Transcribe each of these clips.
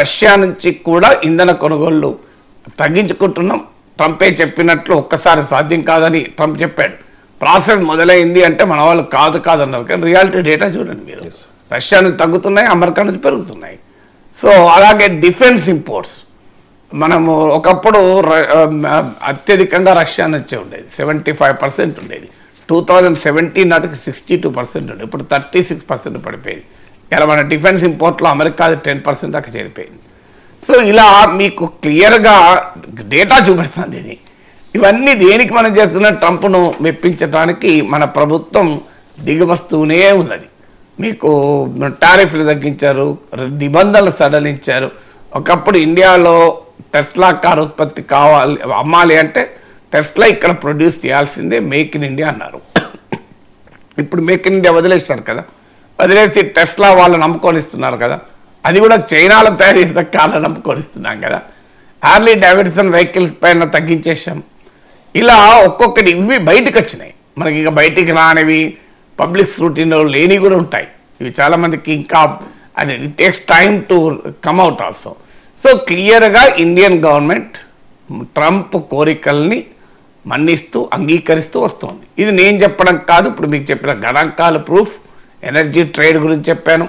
Russia నుంచి కూడా ఇంధన కొనుగోళ్లు తగ్గించుకుంటున్నాం. ట్రంపే చెప్పినట్లు ఒక్కసారి సాధ్యం కాదని ట్రంప్ చెప్పాడు. ప్రాసెస్ మొదలైంది అంటే మన వాళ్ళు కాదన్నారు. కానీ రియాలిటీ డేటా చూడండి మీరు, రష్యా నుంచి తగ్గుతున్నాయి, అమెరికా నుంచి పెరుగుతున్నాయి. సో అలాగే డిఫెన్స్ ఇంపోర్ట్స్ మనము ఒకప్పుడు అత్యధికంగా రష్యా నుంచే ఉండేది, 75% ఉండేది. 2017 నాటికి 62% ఉండేది, ఇప్పుడు 36% పడిపోయింది. ఇలా మన డిఫెన్స్ ఇంపోర్ట్లో అమెరికా 10% దాకా చేరిపోయింది. సో ఇలా మీకు క్లియర్గా డేటా చూపెడుతుంది ఇది. ఇవన్నీ దేనికి మనం చేస్తున్న ట్రంప్ను మెప్పించడానికి మన ప్రభుత్వం దిగవస్తూనే ఉన్నది. మీకు టారిఫ్లు తగ్గించారు, నిబంధనలు సడలించారు. ఒకప్పుడు ఇండియాలో టెస్లా కార్ ఉత్పత్తి అమ్మాలి అంటే టెస్లా ఇక్కడ ప్రొడ్యూస్ చేయాల్సిందే, మేక్ ఇన్ ఇండియా అన్నారు. ఇప్పుడు మేక్ ఇన్ ఇండియా వదిలేస్తారు కదా, వదిలేసి టెస్లా వాళ్ళు నమ్ముకొనిస్తున్నారు కదా. అది కూడా చైనాలో తయారు చేసిన కార్లు నమ్ముకొనిస్తున్నాం కదా. హార్లీ డేవిడ్సన్ వెహికల్స్ పైన తగ్గించేసాం. ఇలా ఒక్కొక్కటి ఇవి బయటకు వచ్చినాయి. మనకి ఇక బయటికి రానివి పబ్లిక్ స్క్రూటినీలో లేని కూడా ఉంటాయి. ఇవి చాలామందికి ఇంకా అది it takes time to come out also. So క్లియర్గా ఇండియన్ గవర్నమెంట్ ట్రంప్ కోరికల్ని మన్నిస్తూ అంగీకరిస్తూ వస్తుంది. ఇది నేను చెప్పడం కాదు, ఇప్పుడు మీకు చెప్పిన గణాంకాల ప్రూఫ్. ఎనర్జీ ట్రేడ్ గురించి చెప్పాను,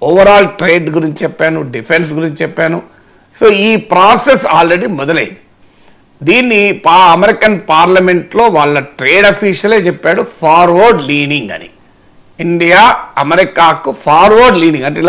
ఓవరాల్ ట్రేడ్ గురించి చెప్పాను, డిఫెన్స్ గురించి చెప్పాను. సో ఈ ప్రాసెస్ ఆల్రెడీ మొదలైంది. దీన్ని అమెరికన్ పార్లమెంట్లో వాళ్ళ ట్రేడ్ అఫీషియలే చెప్పాడు, ఫార్వర్డ్ లీనింగ్ అని. ఇండియా అమెరికాకు ఫార్వర్డ్ లీనింగ్ అంటే